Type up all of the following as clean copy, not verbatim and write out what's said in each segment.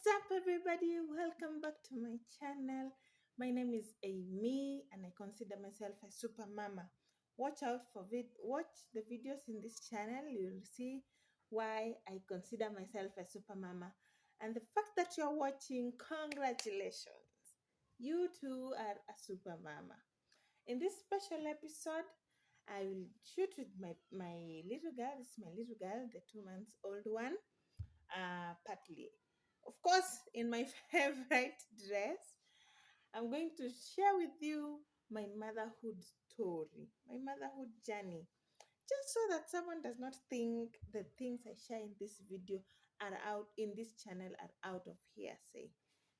What's up, everybody? Welcome back to my channel. My name is Amy, and I consider myself a super mama. Watch the videos in this channel. You'll see why I consider myself a super mama. And the fact that you're watching, congratulations! You too are a super mama. In this special episode, I will shoot with my little girl. This is my little girl, the 2 months old one, partly. Of course, in my favorite dress, I'm going to share with you my motherhood story, my motherhood journey, just so that someone does not think the things I share in this video are out in this channel are out of hearsay.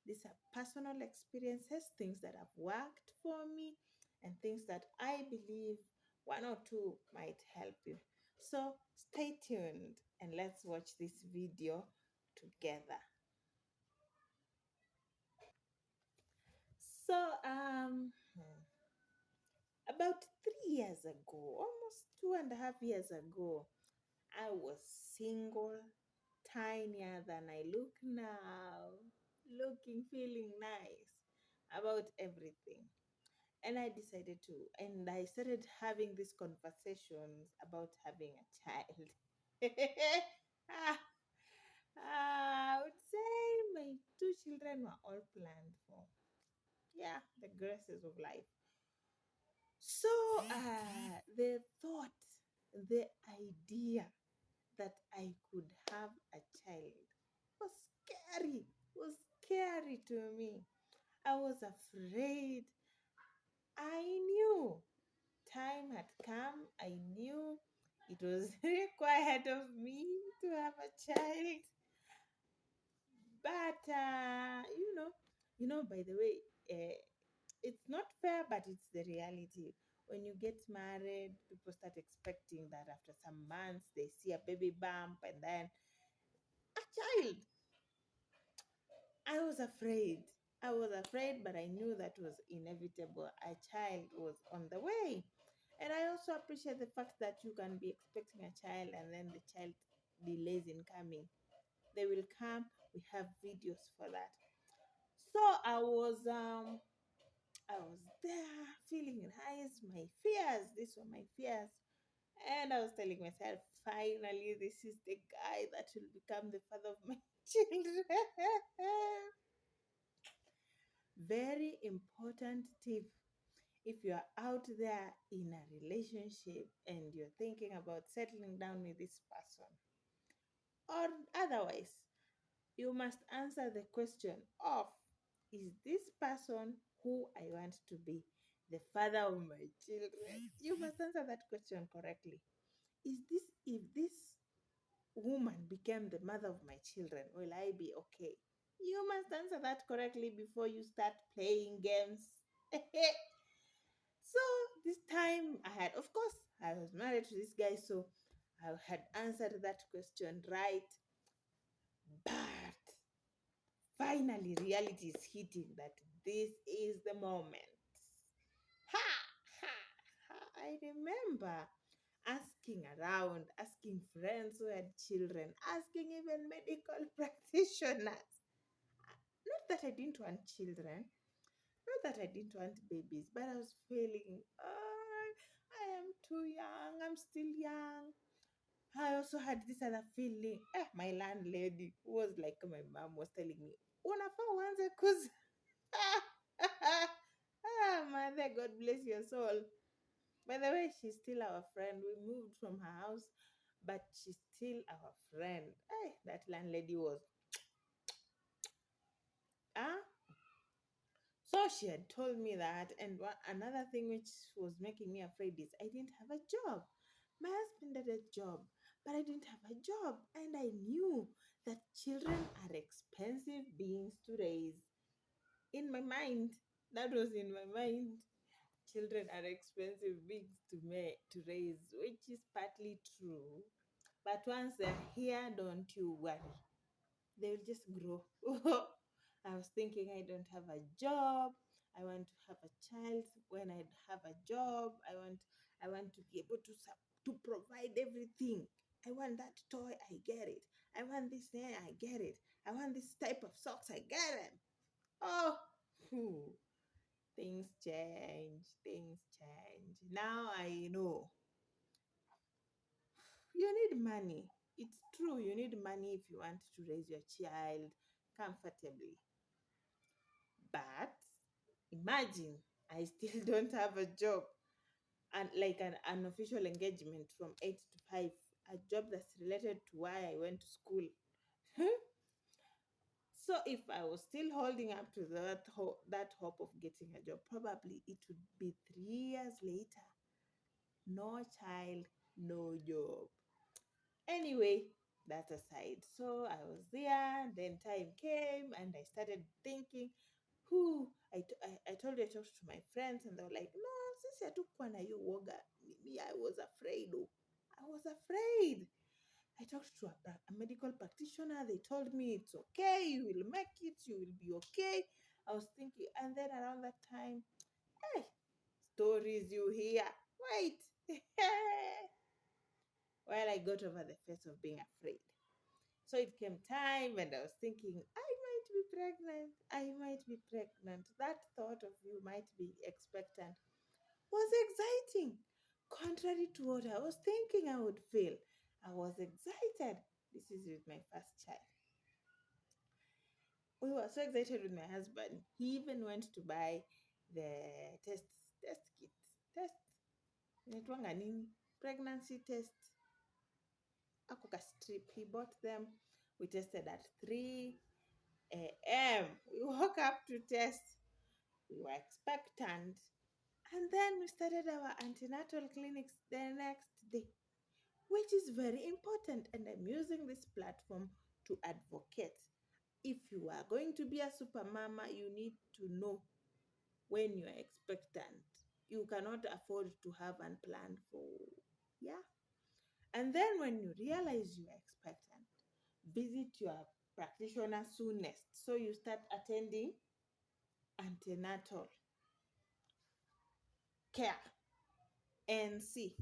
These are personal experiences, things that have worked for me, and things that I believe one or two might help you. So stay tuned and let's watch this video together. So, about 3 years ago, almost 2.5 years ago, I was single, tinier than I look now, looking, feeling nice about everything. And I started having these conversations about having a child. Ah, I would say my two children were all planned for. Yeah, the graces of life. So the thought, the idea that I could have a child was scary, was scary to me. I was afraid. I knew time had come. I knew it was required of me to have a child. But by the way, it's not fair, but it's the reality. When you get married, people start expecting that after some months they see a baby bump and then a child. I was afraid. I was afraid, but I knew that was inevitable. A child was on the way. And I also appreciate the fact that you can be expecting a child and then the child delays in coming. They will come. We have videos for that. So I was there feeling nice, my fears, these were my fears. And I was telling myself, finally, this is the guy that will become the father of my children. Very important tip. If you are out there in a relationship and you're thinking about settling down with this person, or otherwise, you must answer the question of, is this person who I want to be the father of my children? You must answer that question correctly. If this woman became the mother of my children, will I be okay? You must answer that correctly before you start playing games. So this time of course, I was married to this guy, so I had answered that question right. But finally, reality is hitting that this is the moment. Ha! Ha! Ha! I remember asking around, asking friends who had children, asking even medical practitioners. Not that I didn't want children, not that I didn't want babies, but I was feeling, I am too young, I'm still young. I also had this other feeling. My landlady, who was like my mom, was telling me, unafaa uanze kuza. Mother, God bless your soul. By the way, she's still our friend. We moved from her house, but she's still our friend. That landlady was. Ah, so she had told me that. And another thing which was making me afraid is I didn't have a job. My husband had a job, but I didn't have a job. And I knew that children are expensive beings to raise. In my mind, that was in my mind. Children are expensive beings to raise, which is partly true. But once they're here, don't you worry. They will just grow. I was thinking I don't have a job. I want to have a child. When I have a job, I want to be able to to provide everything. I want that toy, I get it. I want this, then I get it. I want this type of socks, I get them. Oh, phew, things change, things change. Now I know you need money. It's true, you need money if you want to raise your child comfortably. But imagine I still don't have a job and like an unofficial engagement from 8 to 5, a job that's related to why I went to school. So if I was still holding up to that hope of getting a job, probably it would be 3 years later. No child, no job. Anyway, that aside. So I was there, then time came, and I started thinking, who I told you I talked to my friends, and they were like, no, since I took one, you woga. Me, I was afraid. Oh. I was afraid. I talked to a medical practitioner. They told me it's okay. You will make it. You will be okay. I was thinking, and then around that time, hey, stories you hear. Wait. Well, I got over the phase of being afraid. So it came time, and I was thinking, I might be pregnant. I might be pregnant. That thought of you might be expectant was exciting. Contrary to what I was thinking I would feel, I was excited. This is with my first child. We were so excited with my husband. He even went to buy the test kit. Test inaitwanga nini? Pregnancy test. Ako ka strip. He bought them. We tested at 3 a.m. We woke up to test. We were expectant. And then we started our antenatal clinics the next day, which is very important. And I'm using this platform to advocate. If you are going to be a super mama, you need to know when you are expectant. You cannot afford to have unplanned for, yeah. And then when you realize you are expectant, visit your practitioner soonest. So you start attending antenatal care and see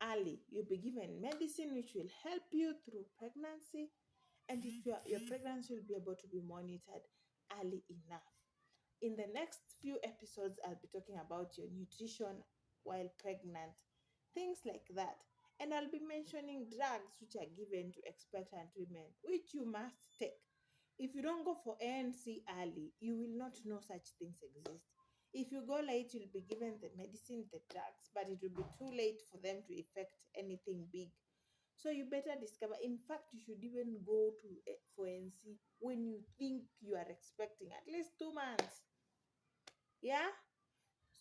early. You'll be given medicine which will help you through pregnancy, and if your pregnancy will be able to be monitored early enough. In the next few episodes, I'll be talking about your nutrition while pregnant, things like that. And I'll be mentioning drugs which are given to expectant women, which you must take. If you don't go for ANC early, you will not know such things exist. If you go late, you'll be given the medicine, the drugs, but it will be too late for them to effect anything big. So you better discover. In fact, you should even go to for NC when you think you are expecting at least 2 months. Yeah.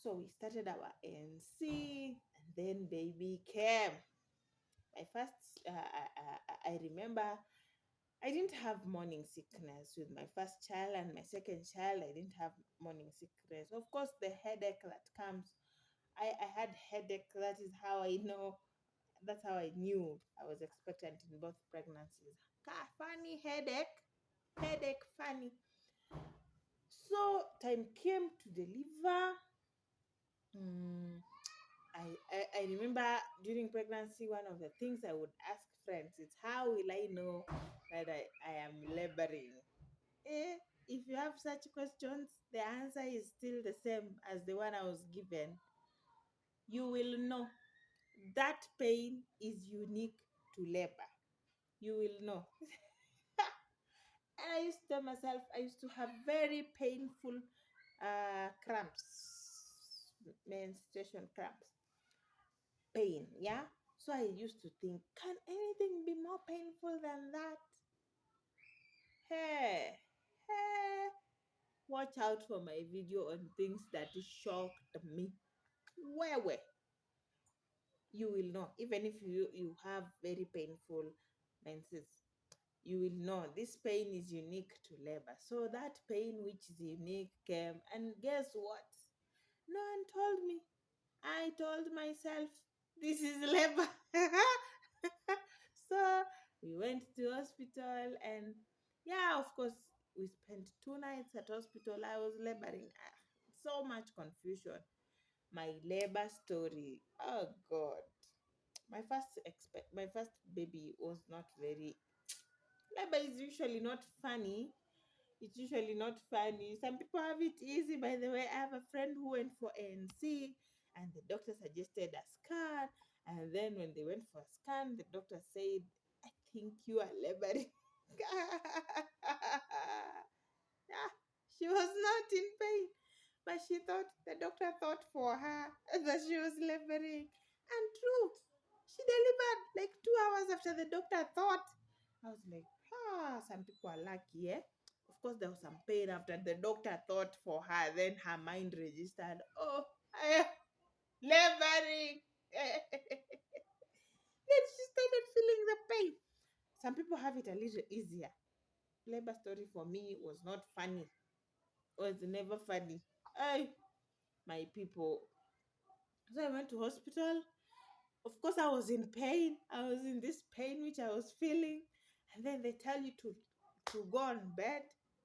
So we started our NC, and then baby came. My first, I remember I didn't have morning sickness with my first child, and my second child, I didn't have morning sickness. Of course, the headache that comes, I had headache. That is how I know. That's how I knew I was expectant in both pregnancies. Funny headache, headache, funny. So time came to deliver. Mm, I remember during pregnancy, one of the things I would ask friends is, how will I know that I am laboring? If you have such questions, the answer is still the same as the one I was given. You will know that pain is unique to labor. You will know. And I used to tell myself I used to have very painful cramps, menstruation cramps, pain. Yeah. So I used to think, can anything be more painful than that? Hey, hey. Watch out for my video on things that shocked me. Where? You will know. Even if you have very painful menses, you will know this pain is unique to labor. So that pain which is unique came, and guess what? No one told me. I told myself this is labor. So we went to hospital, and yeah, of course, we spent 2 nights at hospital. I was laboring. So much confusion. My labor story. Oh God. My first baby was not very Labor is usually not funny. It's usually not funny. Some people have it easy, by the way. I have a friend who went for ANC and the doctor suggested a scan. And then when they went for a scan, the doctor said, I think you are laboring. Yeah, she was not in pain, but the doctor thought for her that she was laboring. And true, she delivered like 2 hours after the doctor thought. I was like, some people are lucky, eh? Of course, there was some pain after the doctor thought for her. Then her mind registered, oh, I am laboring. Then she started feeling the pain. Some people have it a little easier. Labor story for me was not funny. Was never funny. I, my people. So I went to hospital. Of course, I was in pain. I was in this pain which I was feeling, and then they tell you to go on bed.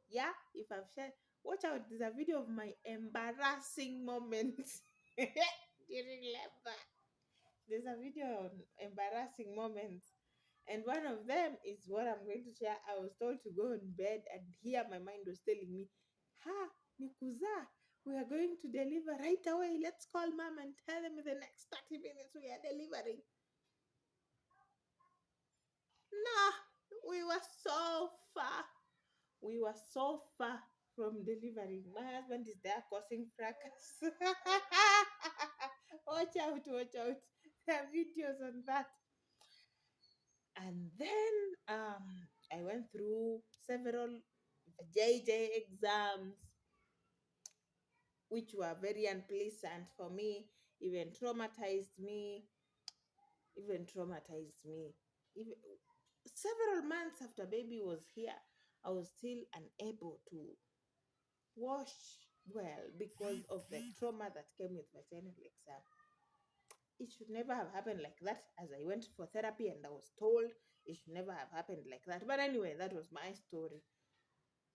Yeah, if I've shared, watch out. There's a video of my embarrassing moments during labor. There's a video on embarrassing moments. And one of them is what I'm going to share. I was told to go in bed, and here my mind was telling me, Ha, Nikuza, we are going to deliver right away. Let's call mom and tell them in the next 30 minutes we are delivering. Nah, we were so far. We were so far from delivering. My husband is there causing fracas. Watch out, watch out. There are videos on that. And then I went through several JJ exams, which were very unpleasant for me, even traumatized me, even traumatized me. Even several months after baby was here, I was still unable to wash well because of the trauma that came with vaginal exam. It should never have happened like that, as I went for therapy and I was told it should never have happened like that. But anyway, that was my story.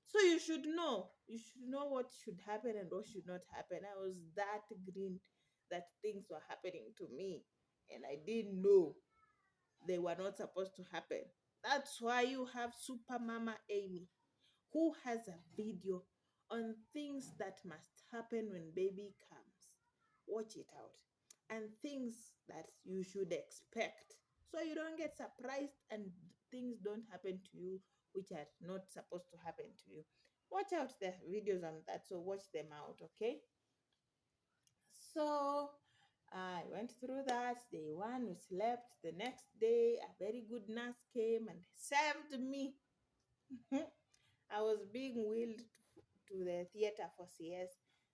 So you should know what should happen and what should not happen. I was that green that things were happening to me and I didn't know they were not supposed to happen. That's why you have Super Mama Amy, who has a video on things that must happen when baby comes. Watch it out. And things that you should expect. So you don't get surprised and things don't happen to you which are not supposed to happen to you. Watch out the videos on that. So watch them out, okay? So I went through that. Day one, we slept. The next day, a very good nurse came and saved me. I was being wheeled to the theater for CS.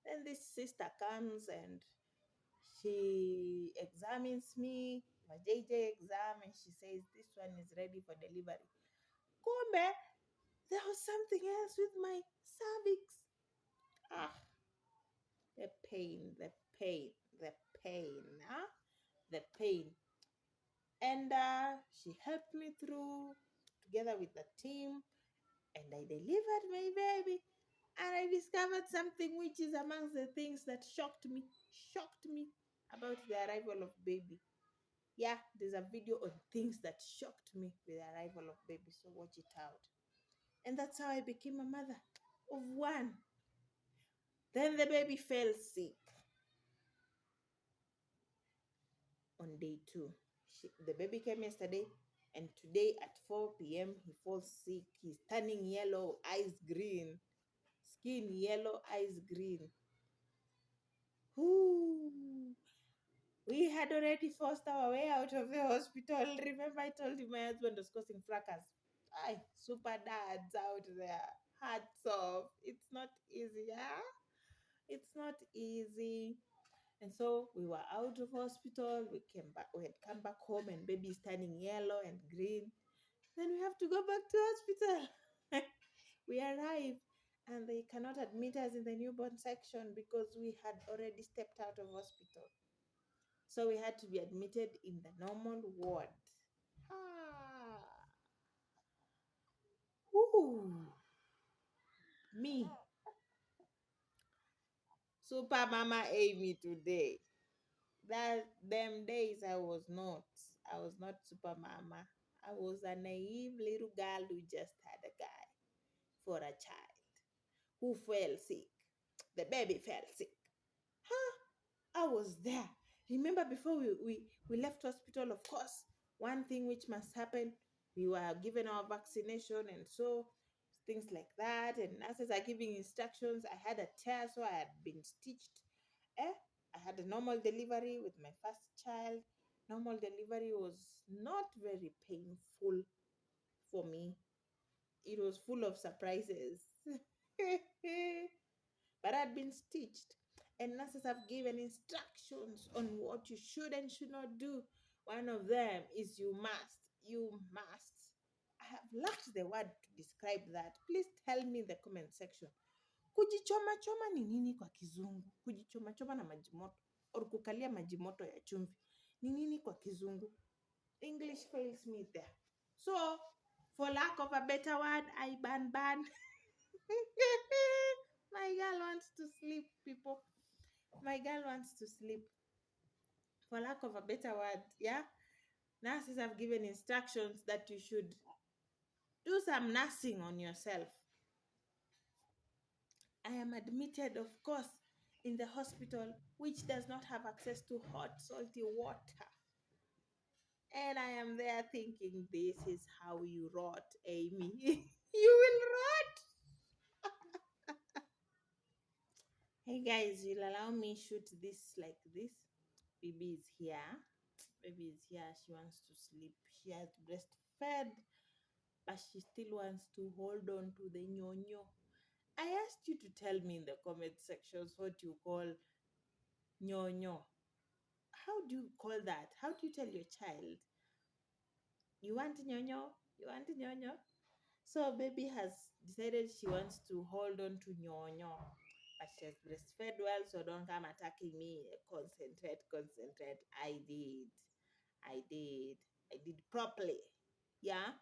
Then this sister comes and she examines me, my JJ exam, and she says, This one is ready for delivery. Kumbe, there was something else with my cervix. Ah, the pain, the pain, the pain, the pain. And she helped me through together with the team, and I delivered my baby. And I discovered something which is amongst the things that shocked me about the arrival of baby. Yeah, there's a video on things that shocked me with the arrival of baby, so watch it out. And that's how I became a mother of one. Then the baby fell sick on day two. The baby came yesterday, and today at 4 p.m., he falls sick. He's turning yellow, eyes green, skin yellow, eyes green. Ooh. We had already forced our way out of the hospital. Remember, I told you my husband was causing fracas. Aye, super dads out there. Hats off. It's not easy, yeah? It's not easy. And so we were out of hospital. We came back. We had come back home, and baby is turning yellow and green. Then we have to go back to hospital. We arrived, and they cannot admit us in the newborn section because we had already stepped out of hospital. So we had to be admitted in the normal ward. Ah. Ooh. Me, Super Mama Amy today. That them days I was not. I was not Super Mama. I was a naive little girl who just had a guy for a child who fell sick. The baby fell sick. Huh? I was there. Remember before we left hospital, of course, one thing which must happen, we were given our vaccination and so things like that. And nurses are giving instructions. I had a tear, so I had been stitched. Eh? I had a normal delivery with my first child. Normal delivery was not very painful for me. It was full of surprises. But I'd been stitched, and nurses have given instructions on what you should and should not do. One of them is you must. I have lacked the word to describe that. Please tell me in the comment section. Kujichoma choma ni nini kwa kizungu? Kujichoma choma na maji moto or kukalia maji moto ya chumvi ni nini kwa kizungu? English fails me there. So, for lack of a better word, I ban. My girl wants to sleep, people. My girl wants to sleep. For lack of a better word, yeah? Nurses have given instructions that you should do some nursing on yourself. I am admitted, of course, in the hospital, which does not have access to hot, salty water. And I am there thinking, this is how you rot, Amy. You will rot. Hey guys, you'll allow me shoot this like this. Baby is here. Baby is here. She wants to sleep. She has breastfed, but she still wants to hold on to the nyonyo. I asked you to tell me in the comment sections what you call nyonyo. How do you call that? How do you tell your child? You want nyonyo? You want nyonyo? So baby has decided she wants to hold on to nyonyo. But she has breastfed well, so don't come attacking me. Concentrate. I did. I did. I did properly. Yeah?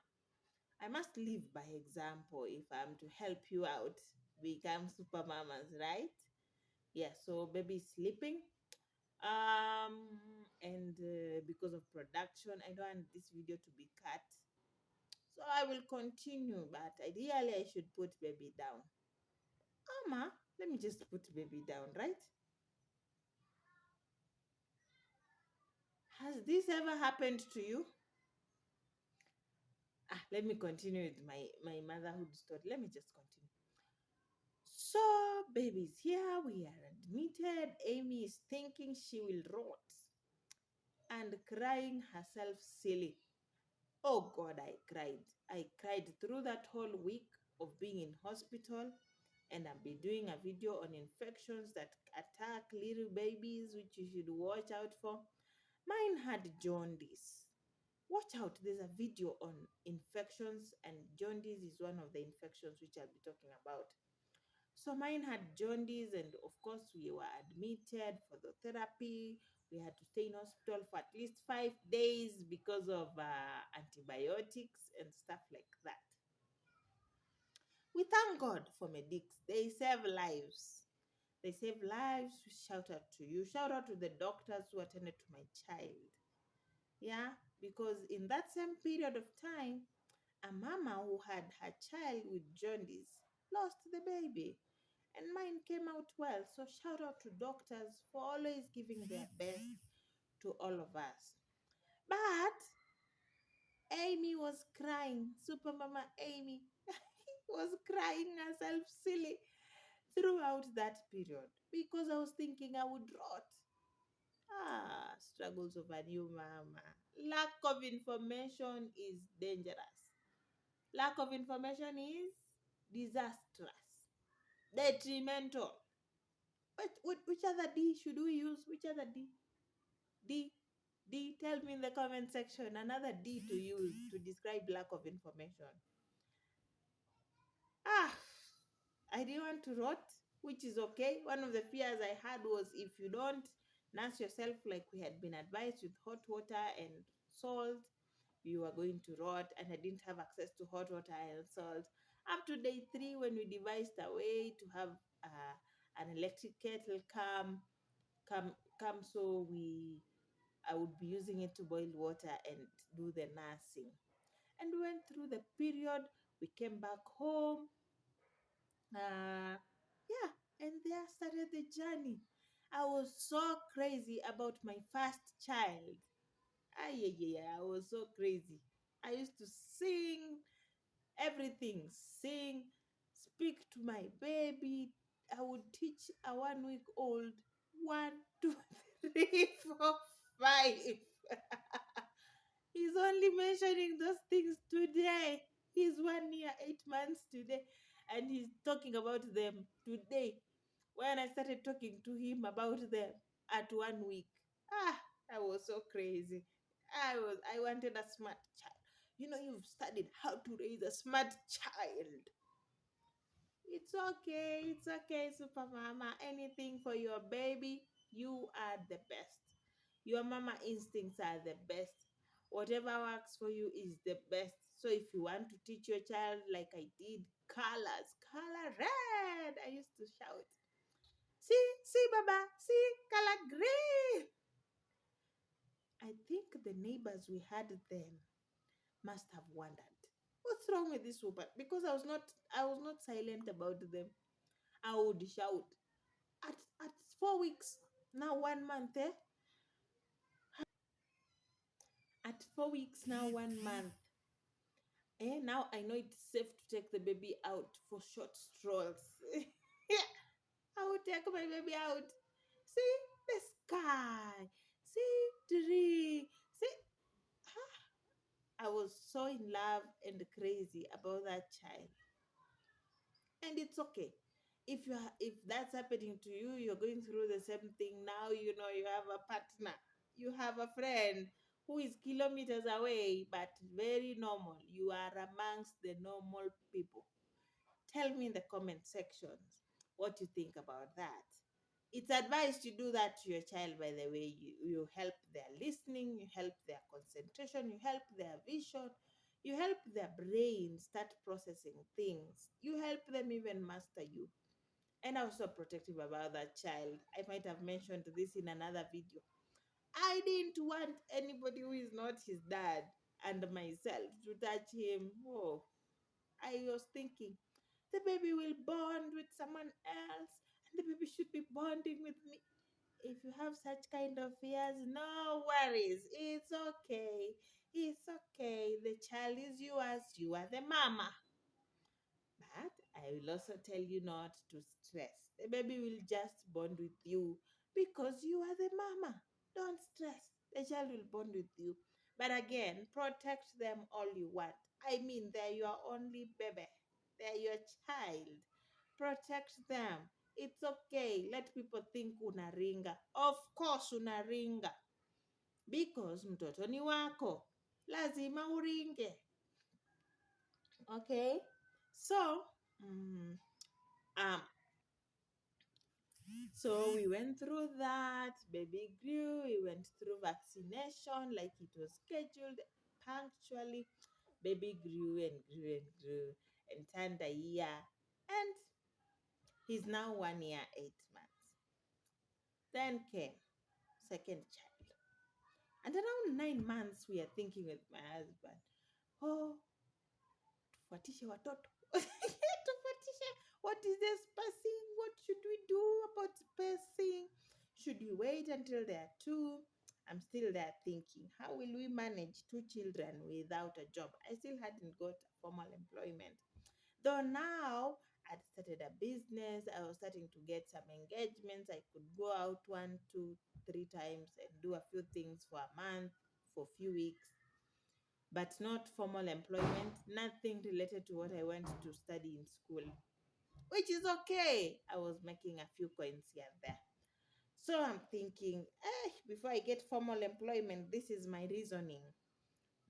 I must live by example if I'm to help you out become super mamas, right? Yeah, so baby is sleeping. And because of production, I don't want this video to be cut. So I will continue, but ideally I should put baby down. Ama, let me just put baby down, right? Has this ever happened to you? Let me continue with my motherhood story. Let me just continue. So, baby's here. We are admitted. Amy is thinking she will rot and crying herself silly. Oh God, I cried. I cried through that whole week of being in hospital, and I'll be doing a video on infections that attack little babies, which you should watch out for. Mine had jaundice. Watch out, there's a video on infections, and jaundice is one of the infections which I'll be talking about. So mine had jaundice, and of course, we were admitted for the therapy. We had to stay in hospital for at least 5 days because of antibiotics and stuff like that. We thank God for medics. They save lives. They save lives. Shout out to you. Shout out to the doctors who attended to my child. Yeah, because in that same period of time, a mama who had her child with jaundice lost the baby, and mine came out well. So shout out to doctors for always giving their best to all of us. But Amy was crying. Super Mama Amy was crying herself silly throughout that period because I was thinking I would rot. Struggles of a new mama. Lack of information is dangerous. Lack of information is disastrous, detrimental. Which other D should we use? Which other D? D. D. Tell me in the comment section another D to use to describe lack of information. Ah, I didn't want to rot, which is okay. One of the fears I had was if you don't nurse yourself like we had been advised with hot water and salt, you are going to rot. And I didn't have access to hot water and salt. Up to day 3, when we devised a way to have an electric kettle come, so I would be using it to boil water and do the nursing. And we went through the period. We came back home. Yeah, and there started the journey. I was so crazy about my first child. I was so crazy. I used to sing everything, sing, speak to my baby. I would teach a 1 week old one, two, three, four, five. He's only mentioning those things today. He's 1 year, 8 months today, and he's talking about them today. When I started talking to him about them at 1 week, ah, I was so crazy. I wanted a smart child. You've studied how to raise a smart child. It's okay, Super Mama. Anything for your baby, you are the best. Your mama instincts are the best. Whatever works for you is the best. So if you want to teach your child, like I did, color red, I used to shout. See, Baba, see, color green. I think the neighbors we had then must have wondered, what's wrong with this woman? Because I was not silent about them. I would shout. At 4 weeks, now 1 month, eh? At 4 weeks, now 1 month. Now I know it's safe to take the baby out for short strolls. Yeah, I would take my baby out. See the sky. See tree. See, I was so in love and crazy about that child. And it's okay. If that's happening to you, you're going through the same thing now, you have a partner, you have a friend who is kilometers away, but very normal. You are amongst the normal people. Tell me in the comment sections what you think about that. It's advised to do that to your child, by the way. You help their listening, you help their concentration, you help their vision, you help their brain start processing things, you help them even master you. And I was so protective about that child. I might have mentioned this in another video. I didn't want anybody who is not his dad and myself to touch him. Oh, I was thinking the baby will bond with someone else and the baby should be bonding with me. If you have such kind of fears, no worries. It's okay. It's okay. The child is yours. You are the mama. But I will also tell you not to stress. The baby will just bond with you because you are the mama. Don't stress. The child will bond with you. But again, protect them all you want. I mean, they're your only baby, they're your child. Protect them. It's okay. Let people think unaringa. Of course, unaringa. Because mtoto ni wako. Lazima uringe. Okay? So, mm, um, So we went through that, baby grew, we went through vaccination like it was scheduled punctually. Baby grew and grew and grew and turned a year. And he's now 1 year, 8 months. Then came second child. And around 9 months, we are thinking with my husband, oh, tufuatishe watoto. Tufuatishe. What is the spacing? What should we do about spacing? Should we wait until they are two? I'm still there thinking, how will we manage two children without a job? I still hadn't got formal employment. Though now I'd started a business, I was starting to get some engagements. I could go out 1, 2, 3 times and do a few things for a month, for a few weeks, but not formal employment, nothing related to what I went to study in school, which is okay. I was making a few coins here and there. So I'm thinking, before I get formal employment, this is my reasoning.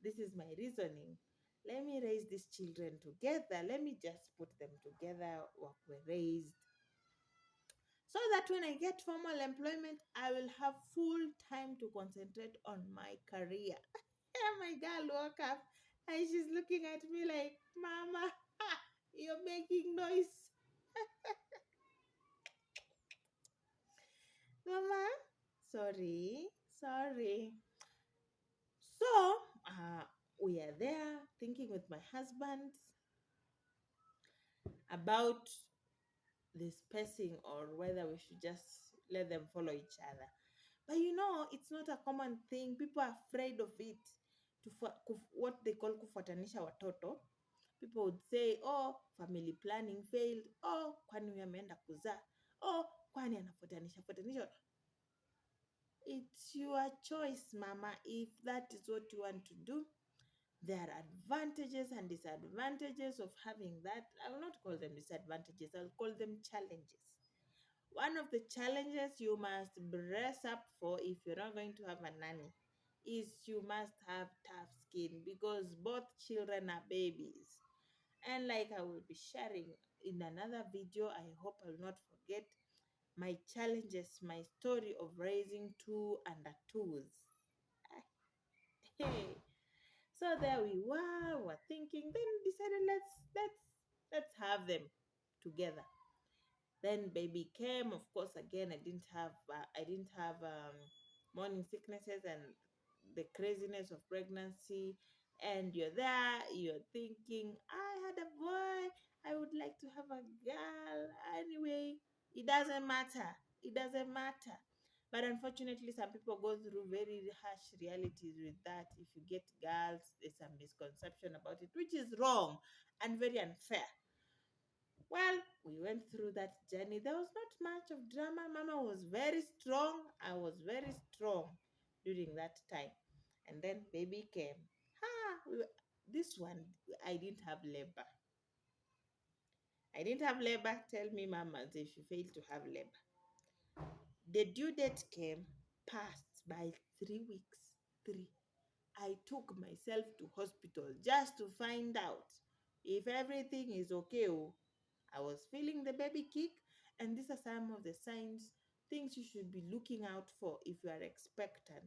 This is my reasoning. Let me raise these children together. Let me just put them together, what were raised, so that when I get formal employment, I will have full time to concentrate on my career. Yeah, my girl woke up and she's looking at me like, Mama, you're making noise. Mama, sorry. So we are there. thinking with my husband about the spacing or whether we should just let them follow each other. But it's not a common thing. People are afraid of it. What they call kufuatanisha watoto. People would say, oh, family planning failed. Oh, kwani huyu ameenda kuzaa. Oh, kwani anafuatanisha fuatanisha. It's your choice, mama, if that is what you want to do. There are advantages and disadvantages of having that. I will not call them disadvantages, I'll call them challenges. One of the challenges you must brace up for if you're not going to have a nanny is you must have tough skin because both children are babies. And like I will be sharing in another video, I hope I will not forget my challenges, my story of raising two under twos. Hey, so there we were thinking, then decided let's have them together. Then baby came. Of course, again I didn't have morning sicknesses and the craziness of pregnancy. And you're there, you're thinking, I had a boy, I would like to have a girl. Anyway, it doesn't matter. It doesn't matter. But unfortunately, some people go through very harsh realities with that. If you get girls, there's some misconception about it, which is wrong and very unfair. Well, we went through that journey. There was not much of drama. Mama was very strong. I was very strong during that time. And then baby came. This one, I didn't have labor. I didn't have labor. Tell me, mamas, if you fail to have labor. The due date came, passed by 3 weeks. Three. I took myself to hospital just to find out if everything is okay. Oh. I was feeling the baby kick, and these are some of the signs, things you should be looking out for if you are expectant.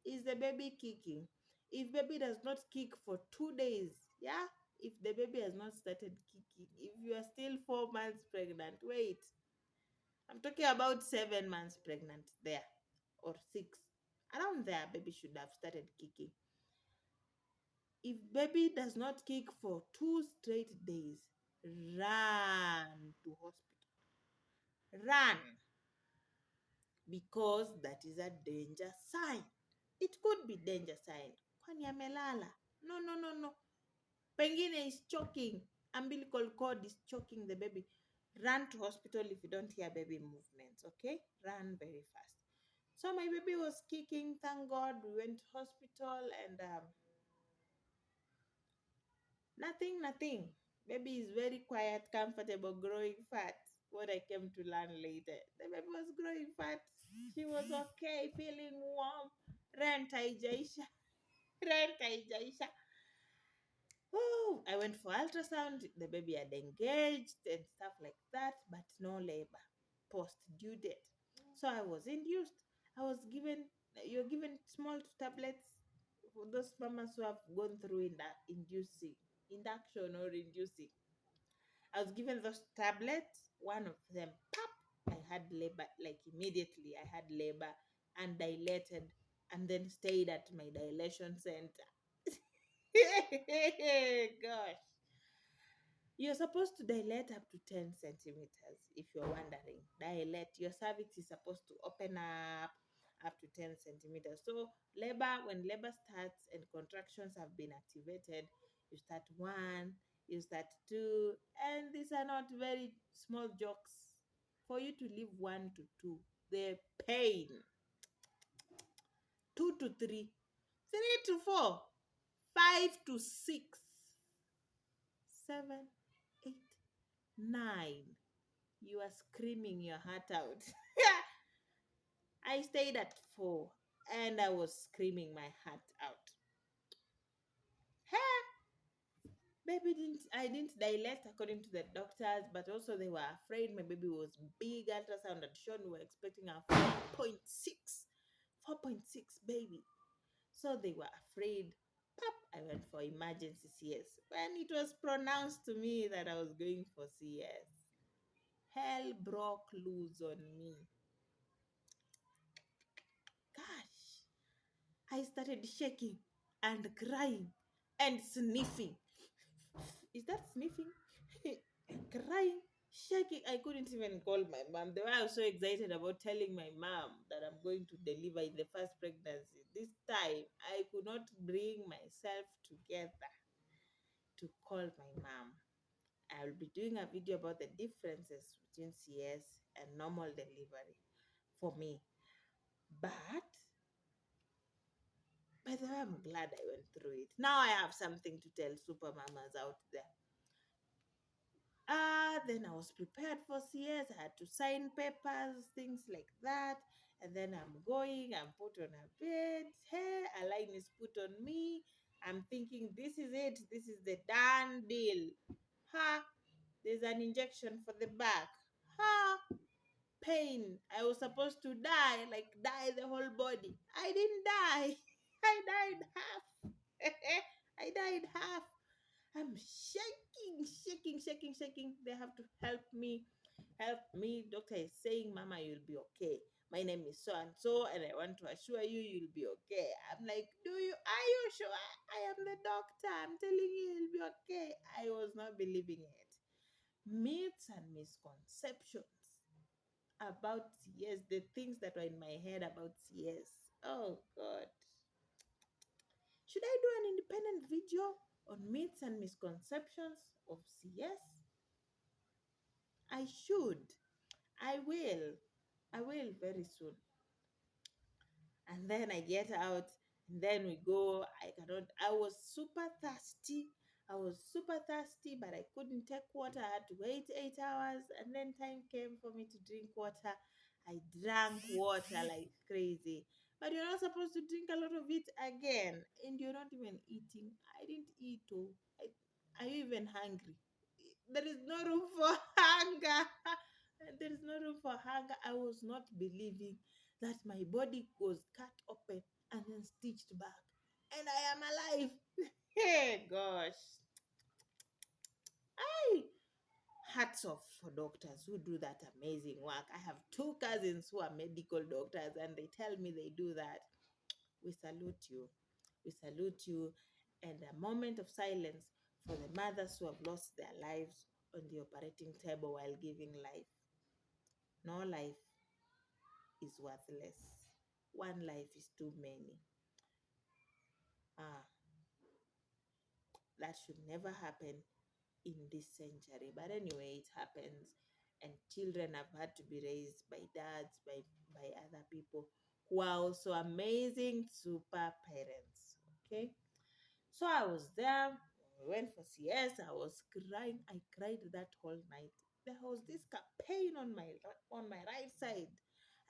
Is the baby kicking? If baby does not kick for 2 days, yeah, if the baby has not started kicking, if you are still 4 months pregnant, wait. I'm talking about 7 months pregnant there or six. Around there, baby should have started kicking. If baby does not kick for 2 straight days, run to hospital. Run, because that is a danger sign. It could be danger sign. Kwani amelala? No, no, no, no. Pengine is choking. Umbilical cord is choking the baby. Run to hospital if you don't hear baby movements, okay? Run very fast. So my baby was kicking. Thank God we went to hospital and nothing. Baby is very quiet, comfortable, growing fat. What I came to learn later. The baby was growing fat. She was okay, feeling warm. Rent haijaisha. Rent haijaisha. Oh, I went for ultrasound. The baby had engaged and stuff like that, but no labor. Post due date. So I was induced. I was given, you're given small tablets for those mamas who have gone through in that induction or inducing. I was given those tablets, one of them, pop, I had labor, like immediately I had labor and dilated and then stayed at my dilation center. Gosh. You're supposed to dilate up to 10 centimeters, if you're wondering. Dilate. Your cervix is supposed to open up to 10 centimeters. So, when labor starts and contractions have been activated, you start one, you start two, and these are not very small jokes. For you to live one to two, the pain, two to three, three to four, five to six, seven, eight, nine. You are screaming your heart out. I stayed at 4 and I was screaming my heart out. Hey, baby didn't I didn't dilate according to the doctors, but also they were afraid my baby was big. Ultrasound had shown we were expecting a 4.6. 4.6 baby. So they were afraid. Pop, I went for emergency CS. When it was pronounced to me that I was going for CS, hell broke loose on me. Gosh, I started shaking and crying. and sniffing. Is that sniffing? Crying, shaking. I couldn't even call my mom. The way I was so excited about telling my mom that I'm going to deliver in the first pregnancy. This time, I could not bring myself together to call my mom. I will be doing a video about the differences between CS and normal delivery for me. But by the way, I'm glad I went through it. Now I have something to tell super mamas out there. Then I was prepared for CS. I had to sign papers, things like that. And then I'm put on a bed. Hey, a line is put on me. I'm thinking, this is it. This is the done deal. Ha! There's an injection for the back. Ha! Pain. I was supposed to die, like die the whole body. I didn't die. I died half. I died half. I'm shaking, shaking, shaking, shaking. They have to help me. Help me. Doctor is saying, Mama, you'll be okay. My name is so and so, and I want to assure you you'll be okay. I'm like, are you sure? I am the doctor. I'm telling you you'll be okay. I was not believing it. Myths and misconceptions about CS, the things that were in my head about CS. Oh God. Should I do an independent video on myths and misconceptions of CS? I should. I will. I will very soon. And then I get out, and then we go. I was super thirsty. I was super thirsty, but I couldn't take water. I had to wait 8 hours, and then time came for me to drink water. I drank water like crazy. But you're not supposed to drink a lot of it again, and you're not even eating. I didn't eat. Oh, are you even hungry? There is no room for hunger. There is no room for hunger. I was not believing that my body was cut open and then stitched back. And I am alive. Hey, gosh. I hats off for doctors who do that amazing work. I have two cousins who are medical doctors and they tell me they do that. We salute you. We salute you. And a moment of silence for the mothers who have lost their lives on the operating table while giving life. No life is worthless. One life is too many. Ah, that should never happen in this century. But anyway, it happens. And children have had to be raised by dads, by other people who are also amazing super parents. Okay. So I was there. We went for CS. I was crying. I cried that whole night. There was this pain on my right side.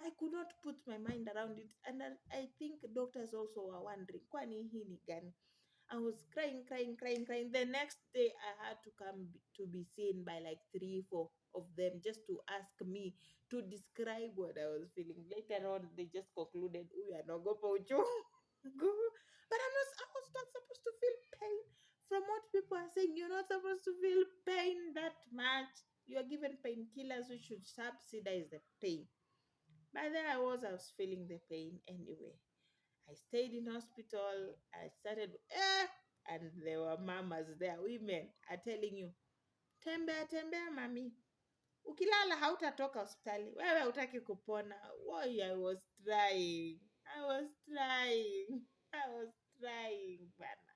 I could not put my mind around it, and I think doctors also were wondering, kwani hii ni gani? I was crying, crying, crying, crying. The next day, I had to to be seen by like three, four of them just to ask me to describe what I was feeling. Later on, they just concluded, we are not going to but I was not supposed to feel pain. From what people are saying, you're not supposed to feel pain that much. You are given painkillers which should subsidize the pain. But there I was feeling the pain anyway. I stayed in hospital. I started, and there were mamas there, women are telling you, tembea, tembea, mami. Ukilala hautatoka hospitali. Wewe hutaki kupona. Why I was trying. I was trying. I was trying, bana.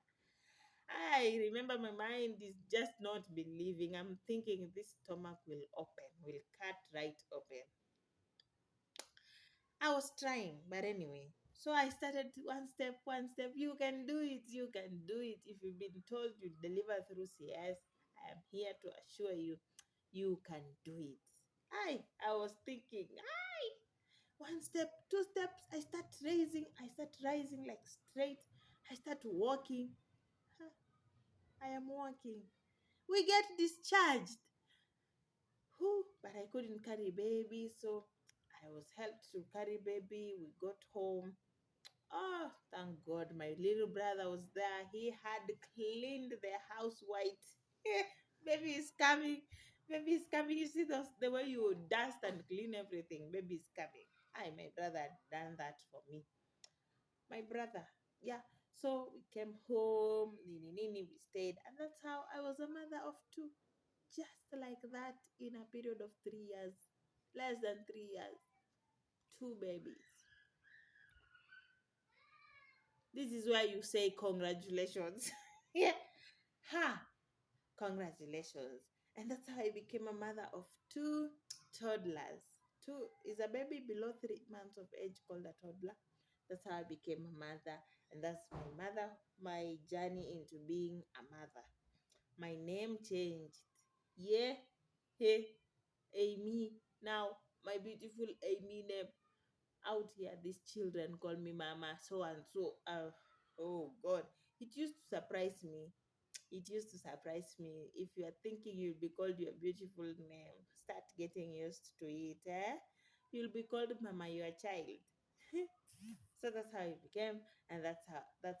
I remember my mind is just not believing. I'm thinking this stomach will open, will cut right open. I was trying, but anyway. So I started one step, one step. You can do it. You can do it. If you've been told you deliver through CS, I am here to assure you, you can do it. I was thinking, one step, two steps. I start rising like straight. I start walking. Huh, I am walking. We get discharged. Whew, but I couldn't carry baby, so I was helped to carry baby. We got home. Oh, thank God, my little brother was there. He had cleaned the house white. Baby is coming. Baby is coming. You see the way you dust and clean everything. Baby is coming. My brother had done that for me. My brother. Yeah. So we came home, nini nini, we stayed, and that's how I was a mother of two, just like that, in a period of 3 years, less than 3 years, two babies. This is why you say congratulations. Yeah, ha, congratulations. And that's how I became a mother of two toddlers. Two is a baby below 3 months of age called a toddler. That's how I became a mother, and that's my journey into being a mother. My name changed. Yeah, hey, Amy. Now my beautiful Amy name out here. These children call me Mama so and so. Oh God, it used to surprise me. It used to surprise me. If you are thinking you'll be called your beautiful name, start getting used to it. You'll be called Mama, your child. So that's how it became, and that's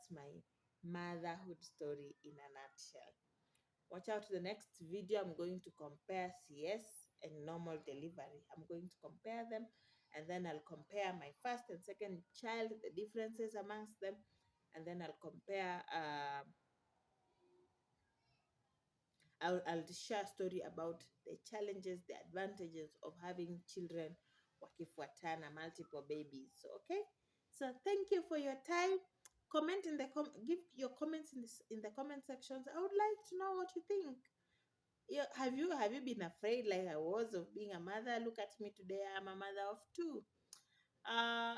my motherhood story in a nutshell. Watch out the next video. I'm going to compare CS and normal delivery. I'm going to compare them, and then I'll compare my first and second child, the differences amongst them, and then I'll share a story about the challenges, the advantages of having children wakifuatana, multiple babies. So, okay. So thank you for your time. Comment in the give your comments in the comment sections. I would like to know what you think. Yeah, have you been afraid like I was of being a mother? Look at me today. I'm a mother of two. Uh,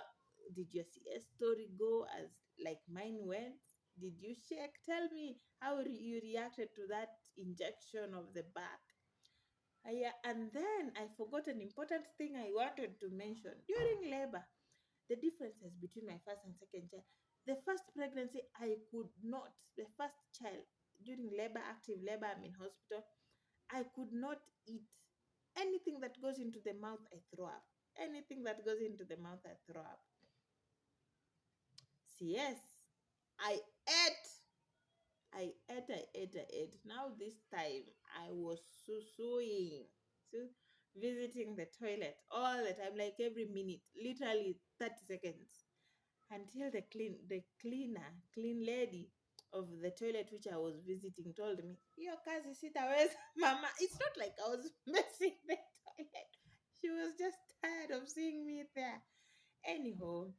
did your CS story go as like mine went? Did you shake? Tell me how you reacted to that injection of the back. Yeah, and then I forgot an important thing I wanted to mention during labor. The differences between my first and second child. The first pregnancy, I could not. The first child during labor, active labor, I'm in hospital. I could not eat anything that goes into the mouth. I throw up. Anything that goes into the mouth, I throw up. Yes, I ate. I ate. Now this time I was suing. So visiting the toilet all the time, like every minute, literally 30 seconds. Until clean lady of the toilet which I was visiting told me, Your kazi sitaweza, Mama. It's not like I was messing the toilet. She was just tired of seeing me there. Anyhow,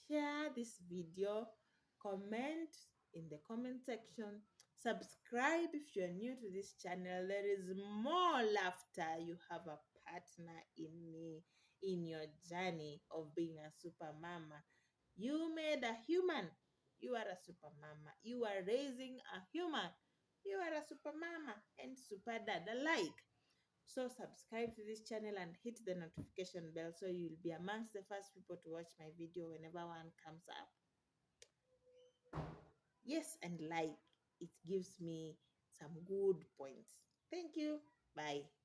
share this video, comment in the comment section, subscribe if you're new to this channel. There is more laughter. You have a partner in me in your journey of being a super mama. You made a human. You are a super mama. You are raising a human. You are a super mama and super dad alike. So subscribe to this channel and hit the notification bell so you'll be amongst the first people to watch my video whenever one comes up. Yes, and like, it gives me some good points. Thank you. Bye.